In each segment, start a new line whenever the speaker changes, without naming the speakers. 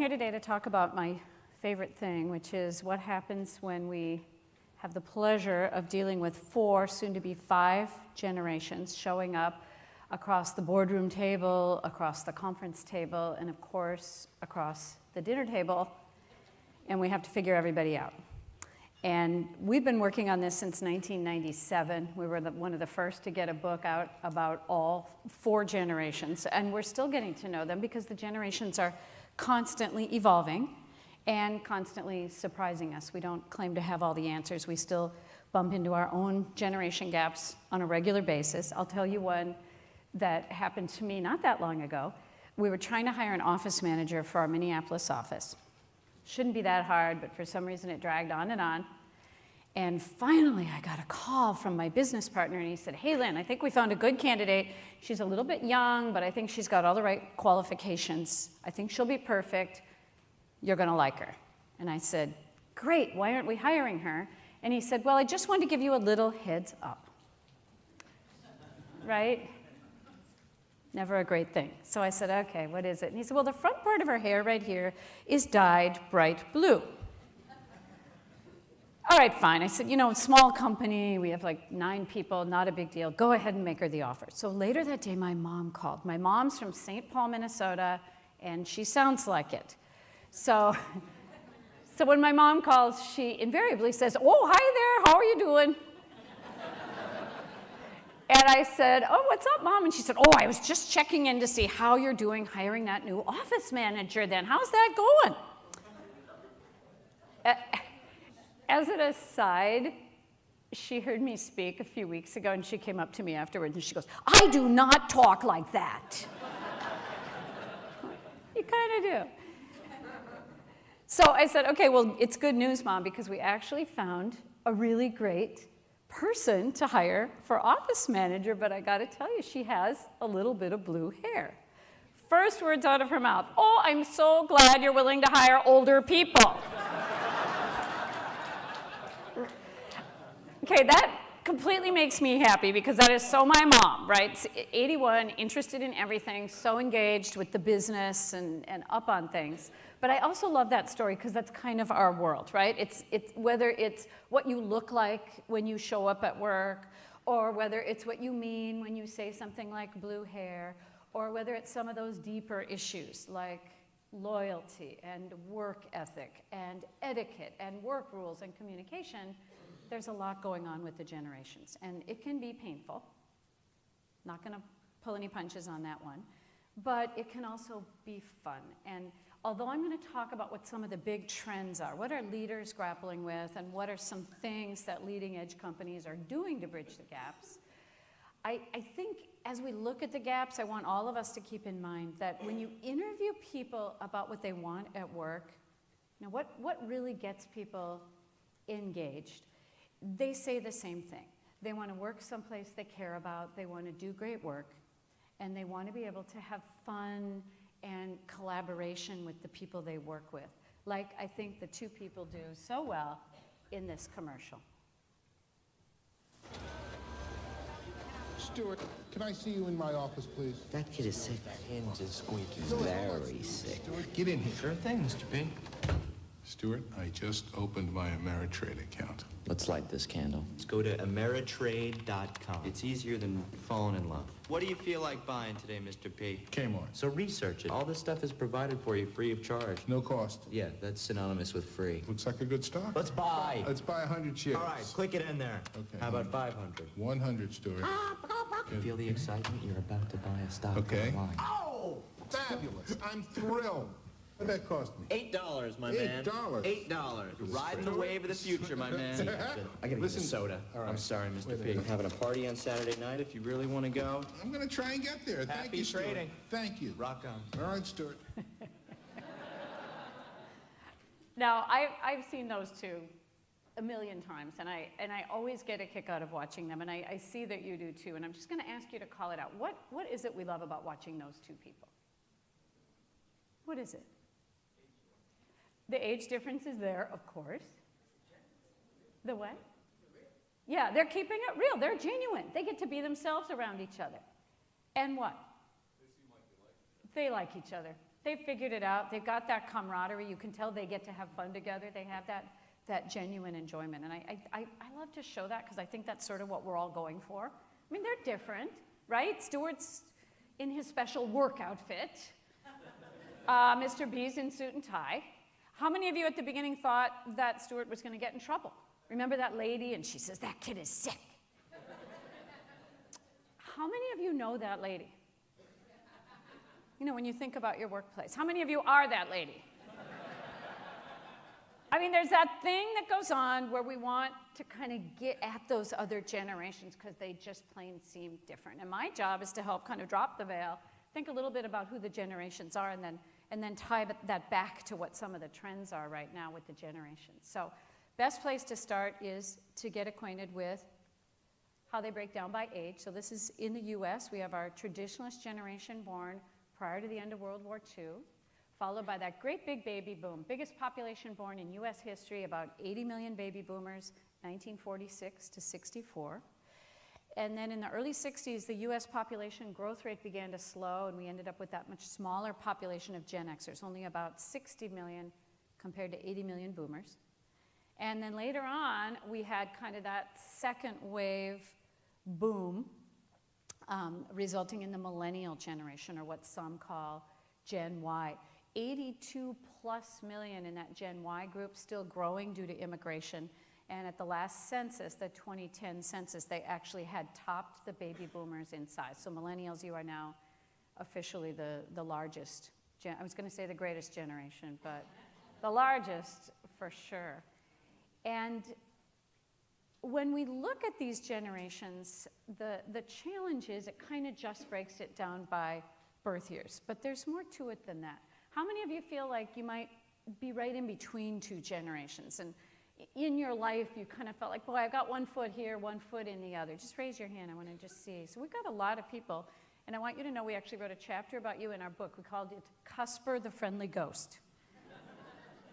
here today to talk about my favorite thing, which is what happens when we have the pleasure of dealing with 4, soon to be 5 generations showing up across the boardroom table, across the conference table, and of course, across the dinner table, and we have to figure everybody out. And we've been working on this since 1997. We were one of the first to get a book out about all 4 generations, and we're still getting to know them because the generations are constantly evolving and constantly surprising us. We don't claim to have all the answers. We still bump into our own generation gaps on a regular basis. I'll tell you one that happened to me not that long ago. We were trying to hire an office manager for our Minneapolis office. Shouldn't be that hard, but for some reason it dragged on and on. And finally, I got a call from my business partner, and he said, "Hey, Lynn, I think we found a good candidate. She's a little bit young, but I think she's got all the right qualifications. I think she'll be perfect. You're going to like her." And I said, "Great, why aren't we hiring her?" And he said, "Well, I just wanted to give you a little heads up." Right? Never a great thing. So I said, "Okay, what is it?" And he said, "Well, the front part of her hair right here is dyed bright blue." All right, fine. I said, small company, we have like 9 people, not a big deal. Go ahead and make her the offer. So later that day, my mom called. My mom's from St. Paul, Minnesota, and she sounds like it. So when my mom calls, she invariably says, "Oh, hi there, how are you doing?" And I said, "Oh, what's up, Mom?" And she said, "Oh, I was just checking in to see how you're doing hiring that new office manager then. How's that going?" As an aside, she heard me speak a few weeks ago, and she came up to me afterwards, and she goes, "I do not talk like that." You kind of do. So I said, "Okay, well, it's good news, Mom, because we actually found a really great person to hire for office manager, but I got to tell you, she has a little bit of blue hair." First words out of her mouth, "Oh, I'm so glad you're willing to hire older people." Okay, that completely makes me happy because that is so my mom, right? 81, interested in everything, so engaged with the business and up on things. But I also love that story because that's kind of our world, right? It's whether it's what you look like when you show up at work, or whether it's what you mean when you say something like blue hair, or whether it's some of those deeper issues like loyalty and work ethic and etiquette and work rules and communication. There's a lot going on with the generations, and it can be painful. Not going to pull any punches on that one, but it can also be fun. And although I'm going to talk about what some of the big trends are, what are leaders grappling with, and what are some things that leading edge companies are doing to bridge the gaps, I think as we look at the gaps, I want all of us to keep in mind that when you interview people about what they want at work, what really gets people engaged, they say the same thing. They want to work someplace they care about, they want to do great work, and they want to be able to have fun and collaboration with the people they work with, like I think the 2 people do so well in this commercial.
Stuart, can I see you in my office, please?
That kid is sick. Hands is squeaky. Very sick.
Stuart, get in here.
Sure thing, Mr. P.
Stuart, I just opened my Ameritrade account.
Let's light this candle. Let's go to Ameritrade.com. It's easier than falling in love. What do you feel like buying today, Mr. P?
Kmart.
So research it. All this stuff is provided for you free of charge.
No cost.
Yeah, that's synonymous with free.
Looks like a good stock.
Let's buy.
Let's buy 100 shares.
All right, click it in there.
Okay.
How about 500?
100, Stuart.
Feel the excitement? You're about to buy a stock
Okay.
online.
Oh, fabulous. I'm thrilled. What did that cost me?
$8, my man.
$8.
$8. Riding the wave of the future, my man. I gotta get a soda.
All right.
I'm sorry, Mr.
Wait a
P.
minute.
I'm having a party on Saturday night if you really want to go.
I'm going to try and get there. Thank
Happy
you, Stuart.
trading.
Thank you.
Rock on.
All right, Stuart.
Now, I've seen those 2 a million times, and I always get a kick out of watching them, and I see that you do too, and I'm just going to ask you to call it out. What is it we love about watching those 2 people? What is it? The age difference is there, of course. The what? Yeah, they're keeping it real. They're genuine. They get to be themselves around each other. And what? They seem like they like each other. They like each other. They've figured it out. They've got that camaraderie. You can tell they get to have fun together. They have that genuine enjoyment. And I love to show that because I think that's sort of what we're all going for. I mean, they're different, right? Stuart's in his special work outfit. Mr. B's in suit and tie. How many of you at the beginning thought that Stuart was going to get in trouble? Remember that lady? And she says, that kid is sick. How many of you know that lady? You know, when you think about your workplace, how many of you are that lady? I mean, there's that thing that goes on where we want to kind of get at those other generations because they just plain seem different. And my job is to help kind of drop the veil, think a little bit about who the generations are, and then tie that back to what some of the trends are right now with the generations. So best place to start is to get acquainted with how they break down by age. So this is in the US. We have our traditionalist generation born prior to the end of World War II, followed by that great big baby boom. Biggest population born in US history, about 80 million baby boomers, 1946 to 64. And then in the early 60s, the US population growth rate began to slow, and we ended up with that much smaller population of Gen Xers, only about 60 million compared to 80 million boomers. And then later on, we had kind of that second wave boom, resulting in the millennial generation, or what some call Gen Y. 82 plus million in that Gen Y group, still growing due to immigration. And at the last census, the 2010 census, they actually had topped the baby boomers in size. So millennials, you are now officially the largest, I was going to say the greatest generation, but the largest for sure. And when we look at these generations, the challenge is it kind of just breaks it down by birth years. But there's more to it than that. How many of you feel like you might be right in between two generations? And in your life, you kind of felt like, boy, I've got one foot here, one foot in the other. Just raise your hand. I want to just see. So we've got a lot of people. And I want you to know we actually wrote a chapter about you in our book. We called it Cusper the Friendly Ghost.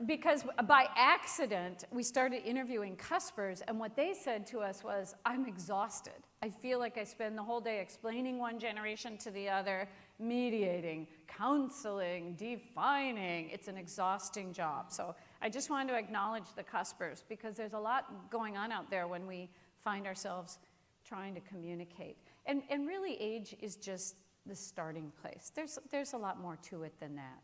Because by accident, we started interviewing Cuspers, and what they said to us was, I'm exhausted. I feel like I spend the whole day explaining one generation to the other, mediating, counseling, defining. It's an exhausting job. So I just wanted to acknowledge the Cuspers, because there's a lot going on out there when we find ourselves trying to communicate. And really, age is just the starting place. There's a lot more to it than that.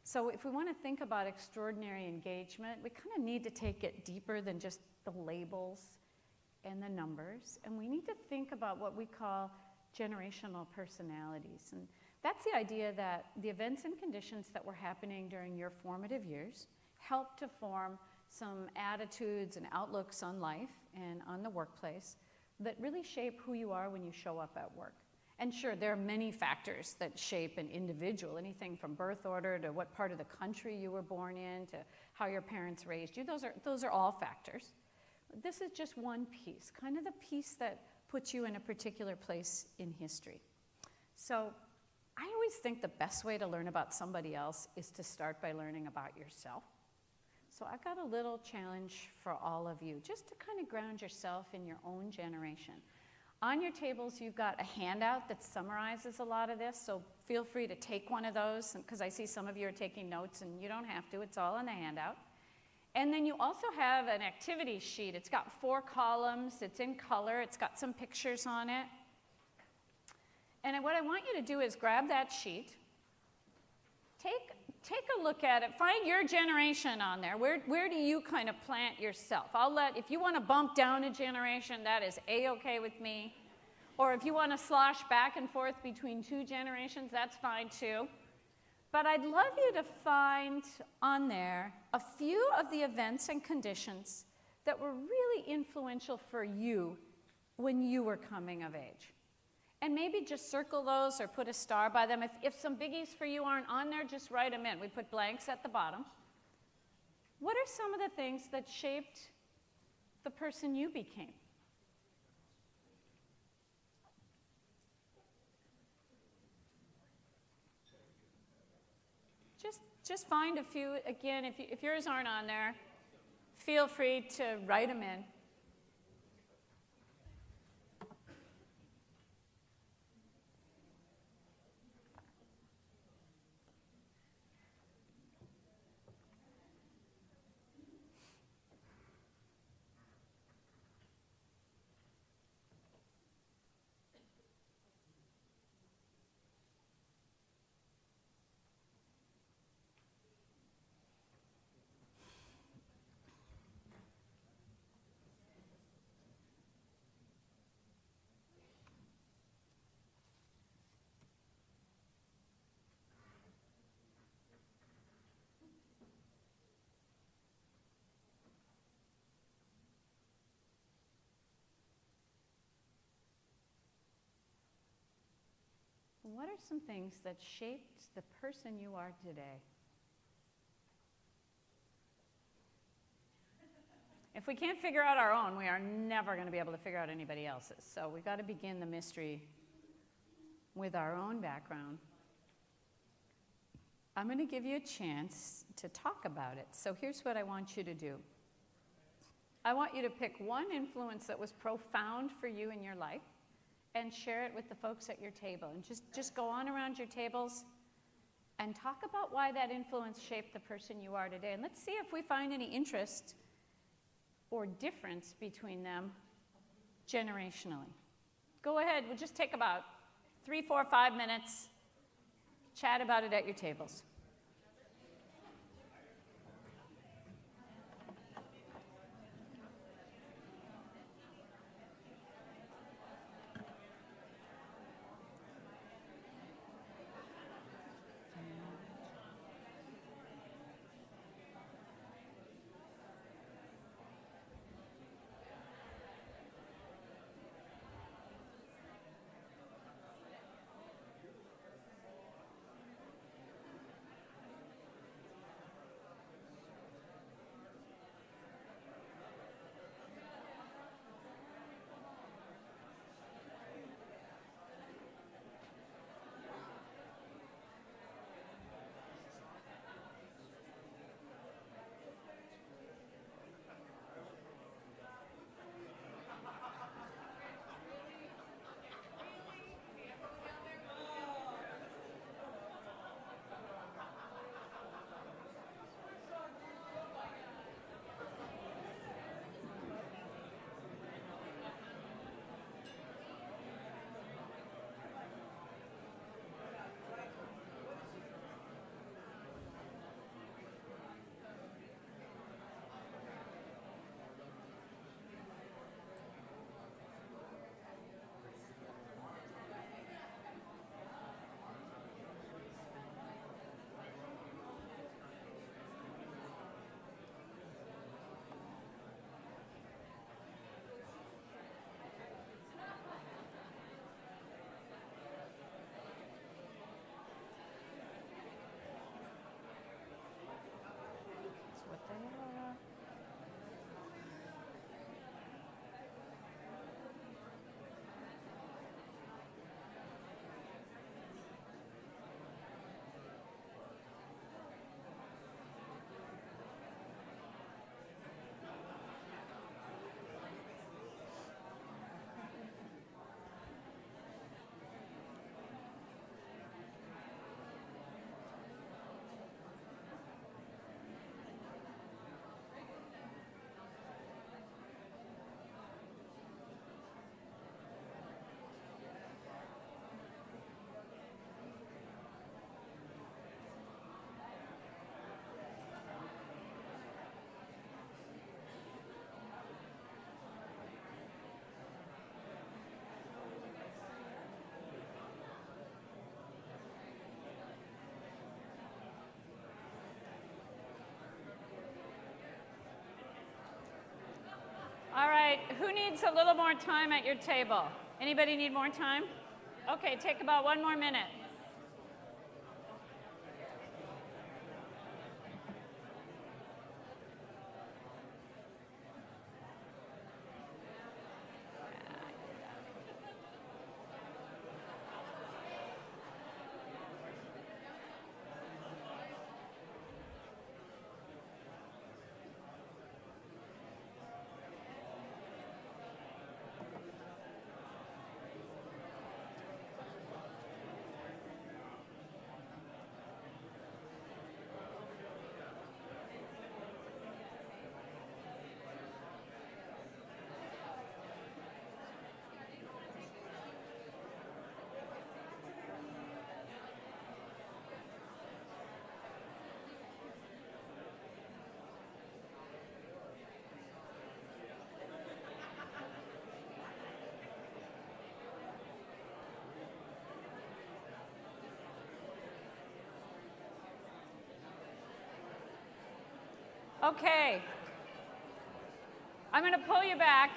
So if we want to think about extraordinary engagement, we kind of need to take it deeper than just the labels and the numbers. And we need to think about what we call generational personalities. And that's the idea that the events and conditions that were happening during your formative years help to form some attitudes and outlooks on life and on the workplace that really shape who you are when you show up at work. And sure, there are many factors that shape an individual, anything from birth order to what part of the country you were born in to how your parents raised you. Those are all factors. This is just one piece, kind of the piece that puts you in a particular place in history. So I always think the best way to learn about somebody else is to start by learning about yourself. So I've got a little challenge for all of you, just to kind of ground yourself in your own generation. On your tables, you've got a handout that summarizes a lot of this, so feel free to take one of those, because I see some of you are taking notes, and you don't have to. It's all in the handout. And then you also have an activity sheet. It's got 4 columns. It's in color. It's got some pictures on it. And what I want you to do is grab that sheet, take a look at it, find your generation on there. Where do you kind of plant yourself? If you want to bump down a generation, that is A-okay with me. Or if you want to slosh back and forth between 2 generations, that's fine too. But I'd love you to find on there a few of the events and conditions that were really influential for you when you were coming of age. And maybe just circle those or put a star by them. If some biggies for you aren't on there, just write them in. We put blanks at the bottom. What are some of the things that shaped the person you became? Just find a few. Again, if yours aren't on there, feel free to write them in. what are some things that shaped the person you are today? If we can't figure out our own, we are never going to be able to figure out anybody else's. So we've got to begin the mystery with our own background. I'm going to give you a chance to talk about it. So here's what I want you to do. I want you to pick one influence that was profound for you in your life and share it with the folks at your table. And just go on around your tables and talk about why that influence shaped the person you are today. And let's see if we find any interest or difference between them generationally. Go ahead, we'll just take about 3, 4, 5 minutes. Chat about it at your tables. All right, who needs a little more time at your table? Anybody need more time? Okay, take about 1 more minute. Okay. I'm going to pull you back.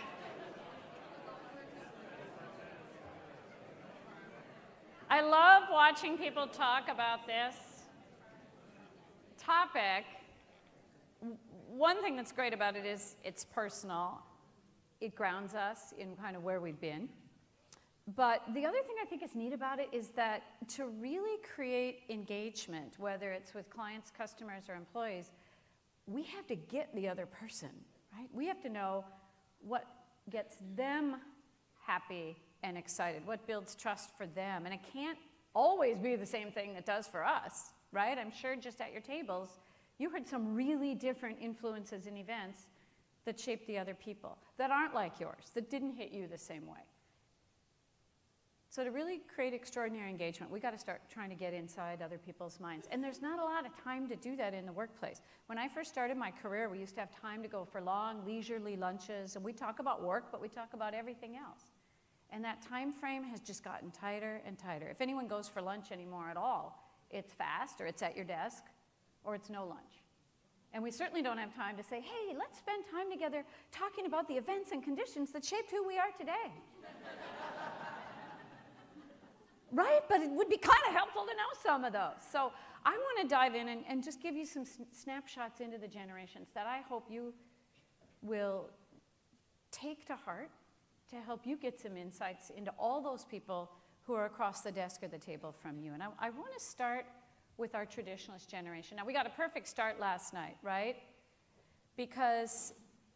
I love watching people talk about this topic. One thing that's great about it is it's personal. It grounds us in kind of where we've been. But the other thing I think is neat about it is that to really create engagement, whether it's with clients, customers, or employees, we have to get the other person, right? We have to know what gets them happy and excited, what builds trust for them. And it can't always be the same thing that does for us, right? I'm sure just at your tables, you heard some really different influences and events that shaped the other people, that aren't like yours, that didn't hit you the same way. So to really create extraordinary engagement, we got to start trying to get inside other people's minds. And there's not a lot of time to do that in the workplace. When I first started my career, we used to have time to go for long, leisurely lunches, and we talk about work, but we talk about everything else. And that time frame has just gotten tighter and tighter. If anyone goes for lunch anymore at all, it's fast, or it's at your desk, or it's no lunch. And we certainly don't have time to say, hey, let's spend time together talking about the events and conditions that shaped who we are today. Right? But it would be kind of helpful to know some of those. So I want to dive in and just give you some snapshots into the generations that I hope you will take to heart to help you get some insights into all those people who are across the desk or the table from you. And I want to start with our traditionalist generation. Now, we got a perfect start last night, right? Because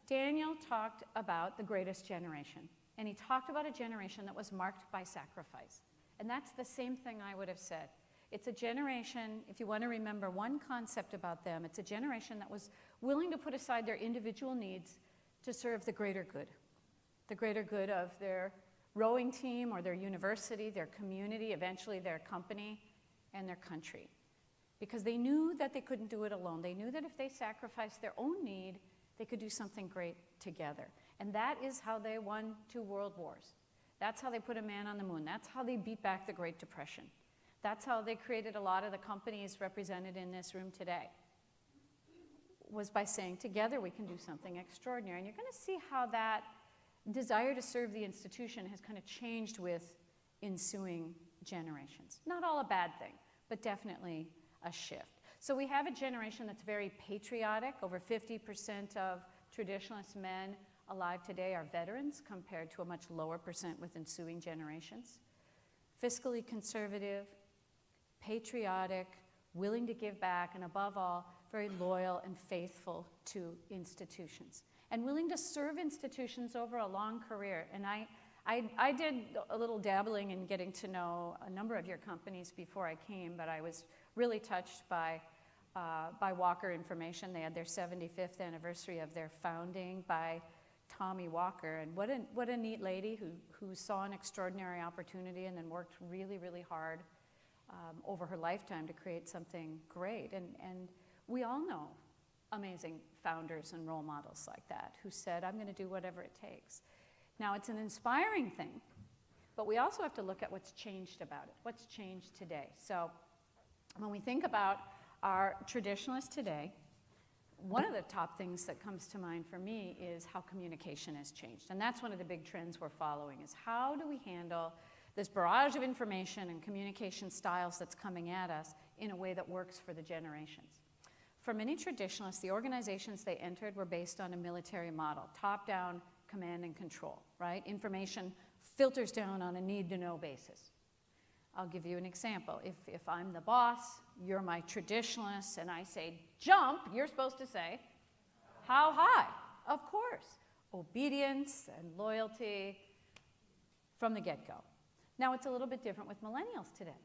Daniel talked about the greatest generation. And he talked about a generation that was marked by sacrifice. And that's the same thing I would have said. It's a generation, if you want to remember one concept about them, it's a generation that was willing to put aside their individual needs to serve the greater good of their rowing team or their university, their community, eventually their company, and their country. Because they knew that they couldn't do it alone. They knew that if they sacrificed their own need, they could do something great together. And that is how they won 2 world wars. That's how they put a man on the moon. That's how they beat back the Great Depression. That's how they created a lot of the companies represented in this room today, was by saying, together we can do something extraordinary. And you're going to see how that desire to serve the institution has kind of changed with ensuing generations. Not all a bad thing, but definitely a shift. So we have a generation that's very patriotic. Over 50% of traditionalist men alive today are veterans compared to a much lower percent with ensuing generations. Fiscally conservative, patriotic, willing to give back, and above all, very loyal and faithful to institutions. And willing to serve institutions over a long career. And I did a little dabbling in getting to know a number of your companies before I came, but I was really touched by Walker Information. They had their 75th anniversary of their founding by Tommy Walker, and what a neat lady who saw an extraordinary opportunity and then worked really, really hard over her lifetime to create something great. And we all know amazing founders and role models like that who said, I'm going to do whatever it takes. Now, it's an inspiring thing, but we also have to look at what's changed about it, what's changed today. So when we think about our traditionalists today, one of the top things that comes to mind for me is how communication has changed. And that's one of the big trends we're following, is how do we handle this barrage of information and communication styles that's coming at us in a way that works for the generations. For many traditionalists, the organizations they entered were based on a military model, top-down command and control, right? Information filters down on a need-to-know basis. I'll give you an example. If I'm the boss, you're my traditionalist, and I say, jump, you're supposed to say, how high? Of course. Obedience and loyalty from the get-go. Now, it's a little bit different with millennials today.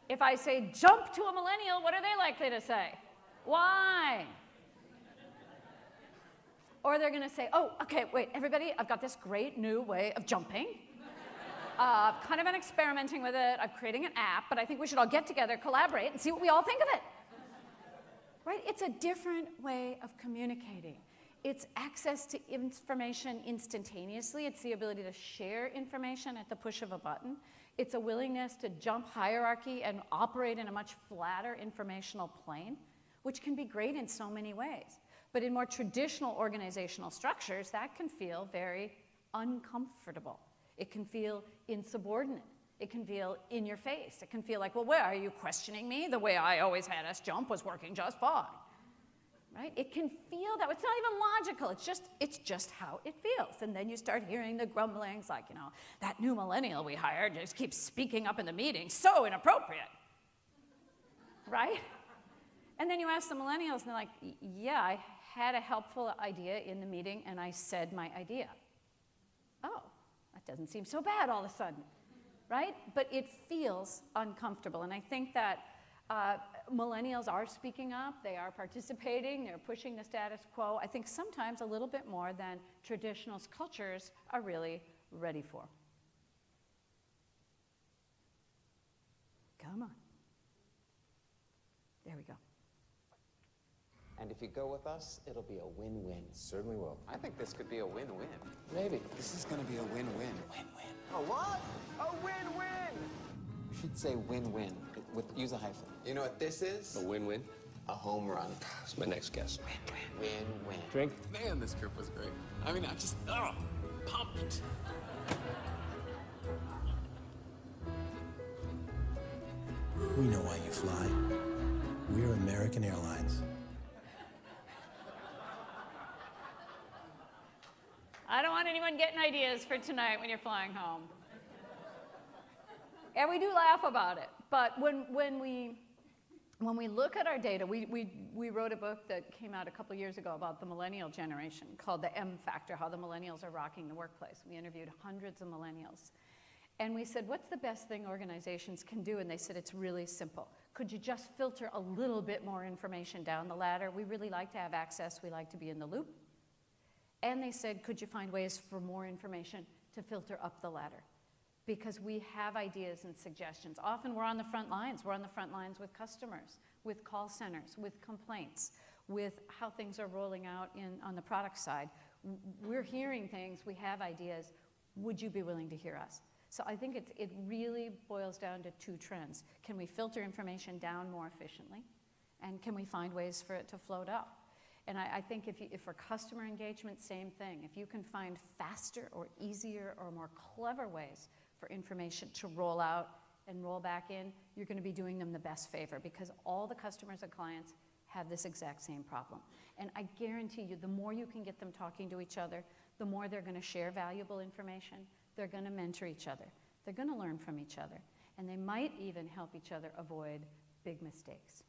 If I say, jump to a millennial, what are they likely to say? Why? Or they're going to say, oh, okay, wait, everybody, I've got this great new way of jumping. Kind of been experimenting with it. I'm creating an app, but I think we should all get together, collaborate, and see what we all think of it. Right? It's a different way of communicating. It's access to information instantaneously. It's the ability to share information at the push of a button. It's a willingness to jump hierarchy and operate in a much flatter informational plane, which can be great in so many ways. But in more traditional organizational structures, that can feel very uncomfortable. It can feel insubordinate. It can feel in your face. It can feel like, well, where are you questioning me? The way I always had us jump was working just fine. Right? It can feel that. It's not even logical. It's just how it feels. And then you start hearing the grumblings like, that new millennial we hired just keeps speaking up in the meeting. So inappropriate. Right? And then you ask the millennials, and they're like, yeah, I had a helpful idea in the meeting, and I said my idea. Oh, that doesn't seem so bad all of a sudden. Right? But it feels uncomfortable. And I think that millennials are speaking up, they are participating, they're pushing the status quo, I think sometimes a little bit more than traditional cultures are really ready for. Come on. There we go.
And if you go with us, it'll be a win-win.
Certainly will.
I think this could be a win-win.
Maybe. This is going to be a win-win.
Win-win. A what? A win-win! You should say win-win. Use a hyphen.
You know what this is?
A win-win?
A home run.
That's my next guess.
Win-win. Win-win.
Drink?
Man, this trip was great. I mean, I just, pumped.
We know why you fly. We're American Airlines.
I don't want anyone getting ideas for tonight when you're flying home. And we do laugh about it. But when we look at our data, we wrote a book that came out a couple years ago about the millennial generation called The M Factor, How the Millennials Are Rocking the Workplace. We interviewed hundreds of millennials. And we said, what's the best thing organizations can do? And they said, it's really simple. Could you just filter a little bit more information down the ladder? We really like to have access. We like to be in the loop. And they said, could you find ways for more information to filter up the ladder? Because we have ideas and suggestions. Often we're on the front lines. We're on the front lines with customers, with call centers, with complaints, with how things are rolling out on the product side. We're hearing things. We have ideas. Would you be willing to hear us? So I think it really boils down to two trends. Can we filter information down more efficiently? And can we find ways for it to float up? And I think if for customer engagement, same thing. If you can find faster or easier or more clever ways for information to roll out and roll back in, you're going to be doing them the best favor because all the customers and clients have this exact same problem. And I guarantee you, the more you can get them talking to each other, the more they're going to share valuable information. They're going to mentor each other. They're going to learn from each other. And they might even help each other avoid big mistakes.